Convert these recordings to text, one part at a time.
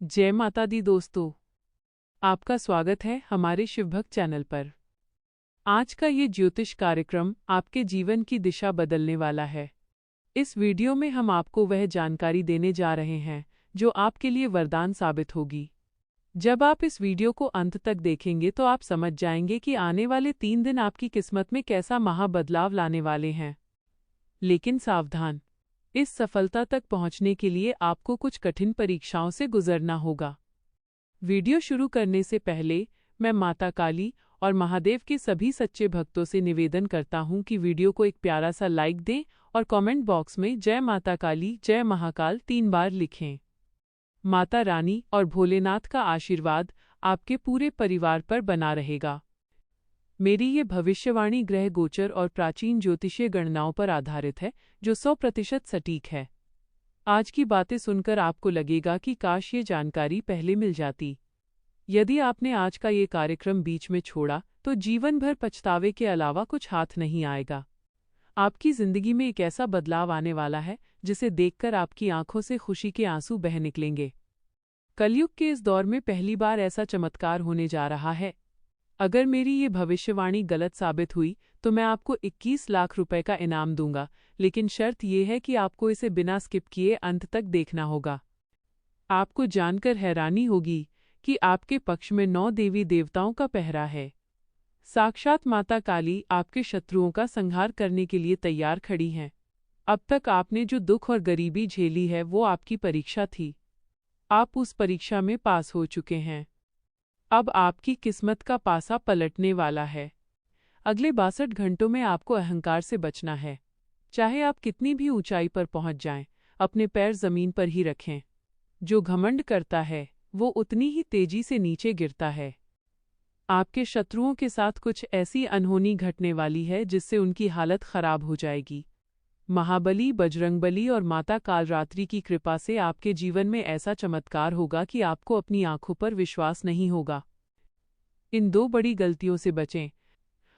जय माता दी दोस्तों, आपका स्वागत है हमारे शिवभक्त चैनल पर। आज का ये ज्योतिष कार्यक्रम आपके जीवन की दिशा बदलने वाला है। इस वीडियो में हम आपको वह जानकारी देने जा रहे हैं जो आपके लिए वरदान साबित होगी। जब आप इस वीडियो को अंत तक देखेंगे तो आप समझ जाएंगे कि आने वाले 3 दिन आपकी किस्मत में कैसा महाबदलाव लाने वाले हैं। लेकिन सावधान, इस सफलता तक पहुंचने के लिए आपको कुछ कठिन परीक्षाओं से गुजरना होगा। वीडियो शुरू करने से पहले मैं माता काली और महादेव के सभी सच्चे भक्तों से निवेदन करता हूं कि वीडियो को एक प्यारा सा लाइक दें और कमेंट बॉक्स में जय माता काली जय महाकाल 3 बार लिखें। माता रानी और भोलेनाथ का आशीर्वाद आपके पूरे परिवार पर बना रहेगा। मेरी ये भविष्यवाणी ग्रह गोचर और प्राचीन ज्योतिषीय गणनाओं पर आधारित है, जो 100% सटीक है। आज की बातें सुनकर आपको लगेगा कि काश ये जानकारी पहले मिल जाती। यदि आपने आज का ये कार्यक्रम बीच में छोड़ा तो जीवन भर पछतावे के अलावा कुछ हाथ नहीं आएगा। आपकी जिंदगी में एक ऐसा बदलाव आने वाला है जिसे देखकर आपकी आंखों से खुशी के आंसू बह निकलेंगे। कलयुग के इस दौर में पहली बार ऐसा चमत्कार होने जा रहा है। अगर मेरी ये भविष्यवाणी गलत साबित हुई तो मैं आपको 21 लाख रुपए का इनाम दूंगा, लेकिन शर्त यह है कि आपको इसे बिना स्किप किए अंत तक देखना होगा। आपको जानकर हैरानी होगी कि आपके पक्ष में 9 देवी देवताओं का पहरा है। साक्षात माता काली आपके शत्रुओं का संहार करने के लिए तैयार खड़ी हैं। अब तक आपने जो दुख और गरीबी झेली है वो आपकी परीक्षा थी। आप उस परीक्षा में पास हो चुके हैं। अब आपकी किस्मत का पासा पलटने वाला है। अगले 62 घंटों में आपको अहंकार से बचना है। चाहे आप कितनी भी ऊंचाई पर पहुंच जाएं, अपने पैर जमीन पर ही रखें। जो घमंड करता है वो उतनी ही तेजी से नीचे गिरता है। आपके शत्रुओं के साथ कुछ ऐसी अनहोनी घटने वाली है जिससे उनकी हालत खराब हो जाएगी। महाबली, बजरंगबली और माता कालरात्रि की कृपा से आपके जीवन में ऐसा चमत्कार होगा कि आपको अपनी आंखों पर विश्वास नहीं होगा। इन 2 बड़ी गलतियों से बचें।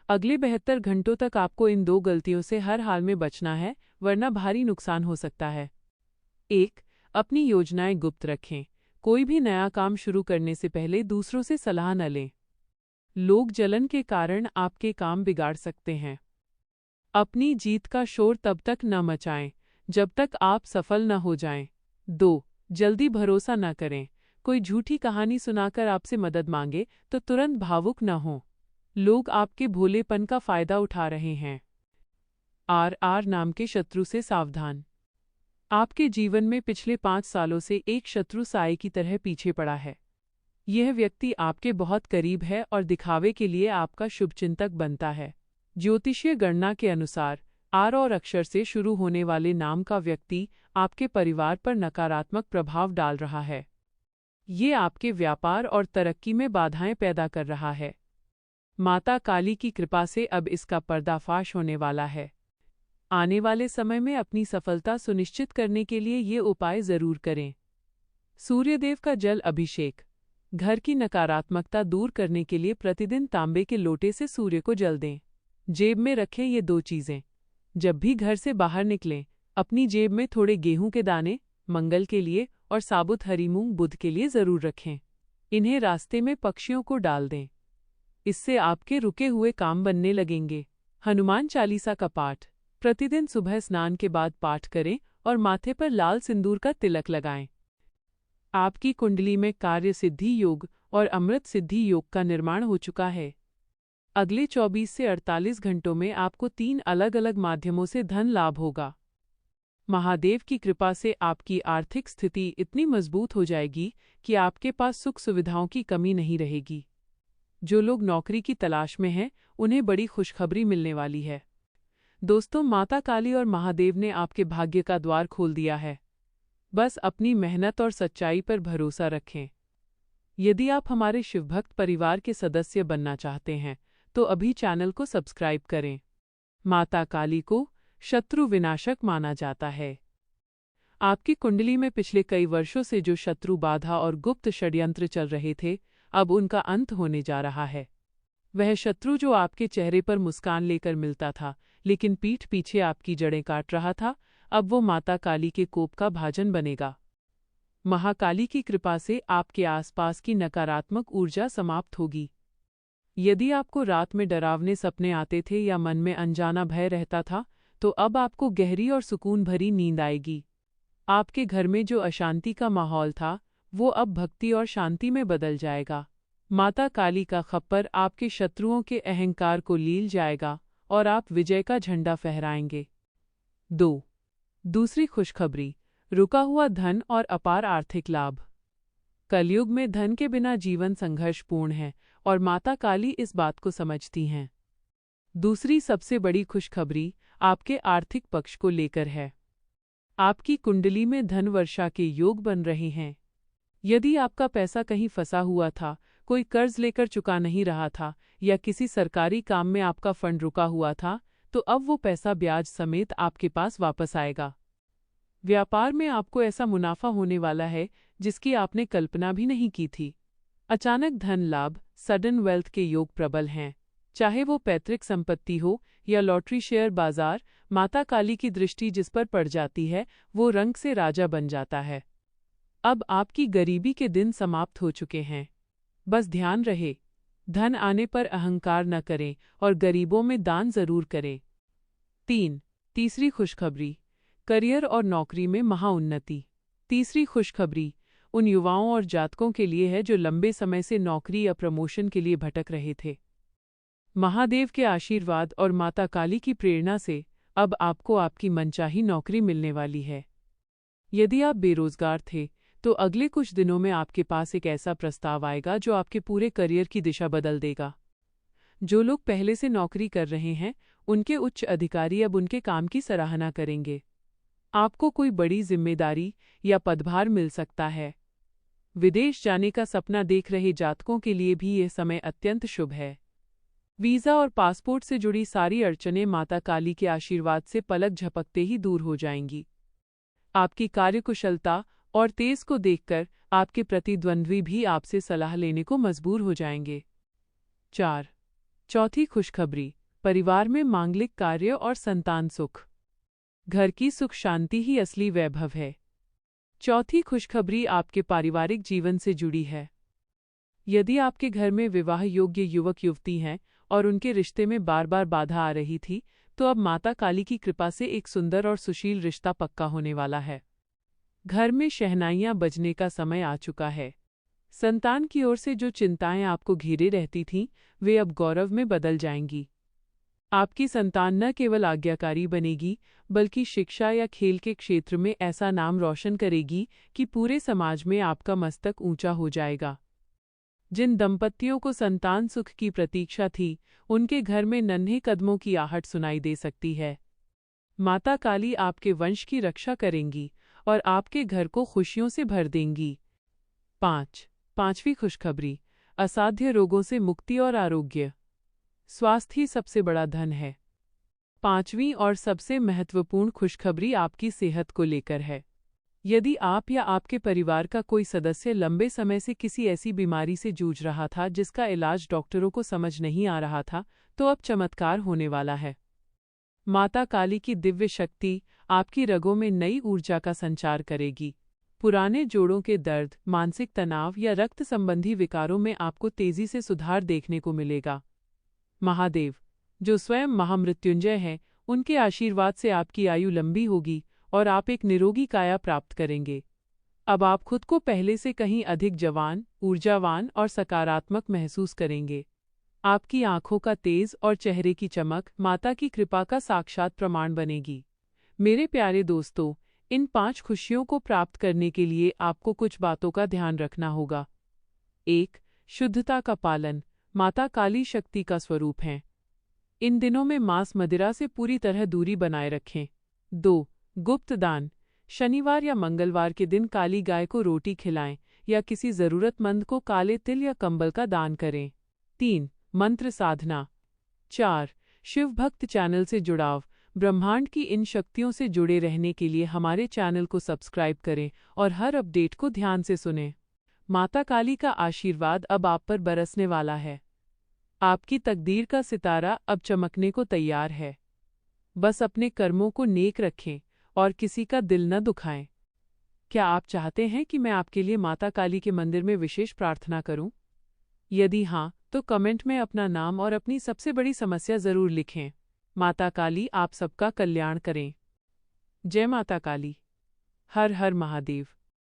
अगले 72 घंटों तक आपको इन 2 गलतियों से हर हाल में बचना है, वरना भारी नुकसान हो सकता है। 1. अपनी योजनाएं गुप्त रखें। कोई भी नया काम शुरू करने से पहले दूसरों से सलाह न लें। लोग जलन के कारण आपके काम बिगाड़ सकते हैं। अपनी जीत का शोर तब तक न मचाएं जब तक आप सफल न हो जाएं। 2. जल्दी भरोसा न करें। कोई झूठी कहानी सुनाकर आपसे मदद मांगे तो तुरंत भावुक न हों। लोग आपके भोलेपन का फायदा उठा रहे हैं। RR नाम के शत्रु से सावधान। आपके जीवन में पिछले 5 सालों से एक शत्रु साए की तरह पीछे पड़ा है। यह व्यक्ति आपके बहुत करीब है और दिखावे के लिए आपका शुभचिंतक बनता है। ज्योतिषीय गणना के अनुसार R और अक्षर से शुरू होने वाले नाम का व्यक्ति आपके परिवार पर नकारात्मक प्रभाव डाल रहा है। ये आपके व्यापार और तरक्की में बाधाएं पैदा कर रहा है। माता काली की कृपा से अब इसका पर्दाफाश होने वाला है। आने वाले समय में अपनी सफलता सुनिश्चित करने के लिए ये उपाय जरूर करें। सूर्यदेव का जल अभिषेक। घर की नकारात्मकता दूर करने के लिए प्रतिदिन तांबे के लोटे से सूर्य को जल दें। जेब में रखें ये 2 चीजें। जब भी घर से बाहर निकलें, अपनी जेब में थोड़े गेहूं के दाने मंगल के लिए और साबुत हरी मूंग बुध के लिए जरूर रखें। इन्हें रास्ते में पक्षियों को डाल दें। इससे आपके रुके हुए काम बनने लगेंगे। हनुमान चालीसा का पाठ। प्रतिदिन सुबह स्नान के बाद पाठ करें और माथे पर लाल सिंदूर का तिलक लगाएं। आपकी कुंडली में कार्य सिद्धि योग और अमृत सिद्धि योग का निर्माण हो चुका है। अगले 24 से 48 घंटों में आपको 3 अलग अलग माध्यमों से धन लाभ होगा। महादेव की कृपा से आपकी आर्थिक स्थिति इतनी मजबूत हो जाएगी कि आपके पास सुख सुविधाओं की कमी नहीं रहेगी। जो लोग नौकरी की तलाश में हैं, उन्हें बड़ी खुशखबरी मिलने वाली है। दोस्तों, माता काली और महादेव ने आपके भाग्य का द्वार खोल दिया है। बस अपनी मेहनत और सच्चाई पर भरोसा रखें। यदि आप हमारे शिवभक्त परिवार के सदस्य बनना चाहते हैं तो अभी चैनल को सब्सक्राइब करें। माता काली को शत्रु विनाशक माना जाता है। आपकी कुंडली में पिछले कई वर्षों से जो शत्रु बाधा और गुप्त षड्यंत्र चल रहे थे, अब उनका अंत होने जा रहा है। वह शत्रु जो आपके चेहरे पर मुस्कान लेकर मिलता था लेकिन पीठ पीछे आपकी जड़ें काट रहा था, अब वो माता काली के कोप का भाजन बनेगा। महाकाली की कृपा से आपके आसपास की नकारात्मक ऊर्जा समाप्त होगी। यदि आपको रात में डरावने सपने आते थे या मन में अनजाना भय रहता था, तो अब आपको गहरी और सुकून भरी नींद आएगी। आपके घर में जो अशांति का माहौल था, वो अब भक्ति और शांति में बदल जाएगा। माता काली का खप्पर आपके शत्रुओं के अहंकार को लील जाएगा और आप विजय का झंडा फहराएंगे। 2. दूसरी खुशखबरी, रुका हुआ धन और अपार आर्थिक लाभ। कलयुग में धन के बिना जीवन संघर्षपूर्ण है और माता काली इस बात को समझती हैं। दूसरी सबसे बड़ी खुशखबरी आपके आर्थिक पक्ष को लेकर है। आपकी कुंडली में धन वर्षा के योग बन रहे हैं। यदि आपका पैसा कहीं फंसा हुआ था, कोई कर्ज लेकर चुका नहीं रहा था या किसी सरकारी काम में आपका फंड रुका हुआ था, तो अब वो पैसा ब्याज समेत आपके पास वापस आएगा। व्यापार में आपको ऐसा मुनाफा होने वाला है जिसकी आपने कल्पना भी नहीं की थी। अचानक धन लाभ, सडन वेल्थ के योग प्रबल हैं। चाहे वो पैतृक संपत्ति हो या लॉटरी शेयर बाजार, माता काली की दृष्टि जिस पर पड़ जाती है, वो रंग से राजा बन जाता है। अब आपकी गरीबी के दिन समाप्त हो चुके हैं। बस ध्यान रहे, धन आने पर अहंकार न करें और गरीबों में दान जरूर करें। 3. तीसरी खुशखबरी, करियर और नौकरी में महाउन्नति। तीसरी खुशखबरी उन युवाओं और जातकों के लिए है जो लंबे समय से नौकरी या प्रमोशन के लिए भटक रहे थे। महादेव के आशीर्वाद और माता काली की प्रेरणा से अब आपको आपकी मनचाही नौकरी मिलने वाली है। यदि आप बेरोजगार थे, तो अगले कुछ दिनों में आपके पास एक ऐसा प्रस्ताव आएगा जो आपके पूरे करियर की दिशा बदल देगा। जो लोग पहले से नौकरी कर रहे हैं, उनके उच्च अधिकारी अब उनके काम की सराहना करेंगे। आपको कोई बड़ी जिम्मेदारी या पदभार मिल सकता है। विदेश जाने का सपना देख रहे जातकों के लिए भी यह समय अत्यंत शुभ है। वीज़ा और पासपोर्ट से जुड़ी सारी अड़चनें माता काली के आशीर्वाद से पलक झपकते ही दूर हो जाएंगी। आपकी कार्यकुशलता और तेज को देखकर आपके प्रतिद्वंद्वी भी आपसे सलाह लेने को मजबूर हो जाएंगे। 4. चौथी खुशखबरी, परिवार में मांगलिक कार्य और संतान सुख। घर की सुख शांति ही असली वैभव है। चौथी खुशखबरी आपके पारिवारिक जीवन से जुड़ी है। यदि आपके घर में विवाह योग्य युवक युवती हैं और उनके रिश्ते में बार बार बाधा आ रही थी, तो अब माता काली की कृपा से एक सुंदर और सुशील रिश्ता पक्का होने वाला है। घर में शहनाइयां बजने का समय आ चुका है। संतान की ओर से जो चिंताएं आपको घेरे रहती थीं, वे अब गौरव में बदल जाएंगी। आपकी संतान न केवल आज्ञाकारी बनेगी, बल्कि शिक्षा या खेल के क्षेत्र में ऐसा नाम रोशन करेगी कि पूरे समाज में आपका मस्तक ऊंचा हो जाएगा। जिन दंपतियों को संतान सुख की प्रतीक्षा थी, उनके घर में नन्हे कदमों की आहट सुनाई दे सकती है। माता काली आपके वंश की रक्षा करेंगी और आपके घर को खुशियों से भर देंगी। 5. खुशखबरी, असाध्य रोगों से मुक्ति और आरोग्य। स्वास्थ्य ही सबसे बड़ा धन है। 5वीं और सबसे महत्वपूर्ण खुशखबरी आपकी सेहत को लेकर है। यदि आप या आपके परिवार का कोई सदस्य लंबे समय से किसी ऐसी बीमारी से जूझ रहा था जिसका इलाज डॉक्टरों को समझ नहीं आ रहा था, तो अब चमत्कार होने वाला है। माता काली की दिव्य शक्ति आपकी रगों में नई ऊर्जा का संचार करेगी। पुराने जोड़ों के दर्द, मानसिक तनाव या रक्त संबंधी विकारों में आपको तेजी से सुधार देखने को मिलेगा। महादेव, जो स्वयं महामृत्युंजय हैं, उनके आशीर्वाद से आपकी आयु लंबी होगी और आप एक निरोगी काया प्राप्त करेंगे। अब आप खुद को पहले से कहीं अधिक जवान, ऊर्जावान और सकारात्मक महसूस करेंगे। आपकी आंखों का तेज और चेहरे की चमक माता की कृपा का साक्षात प्रमाण बनेगी। मेरे प्यारे दोस्तों, इन 5 खुशियों को प्राप्त करने के लिए आपको कुछ बातों का ध्यान रखना होगा। 1. शुद्धता का पालन, माता काली शक्ति का स्वरूप हैं। इन दिनों में मांस मदिरा से पूरी तरह दूरी बनाए रखें। 2. गुप्त दान, शनिवार या मंगलवार के दिन काली गाय को रोटी खिलाएं या किसी जरूरतमंद को काले तिल या कंबल का दान करें। 3. मंत्र साधना। 4. शिव भक्त चैनल से जुड़ाव, ब्रह्मांड की इन शक्तियों से जुड़े रहने के लिए हमारे चैनल को सब्सक्राइब करें और हर अपडेट को ध्यान से सुनें। माता काली का आशीर्वाद अब आप पर बरसने वाला है। आपकी तकदीर का सितारा अब चमकने को तैयार है। बस अपने कर्मों को नेक रखें और किसी का दिल न दुखाएं। क्या आप चाहते हैं कि मैं आपके लिए माता काली के मंदिर में विशेष प्रार्थना करूं? यदि हाँ, तो कमेंट में अपना नाम और अपनी सबसे बड़ी समस्या ज़रूर लिखें। माता काली आप सबका कल्याण करें। जय माता काली। हर हर महादेव।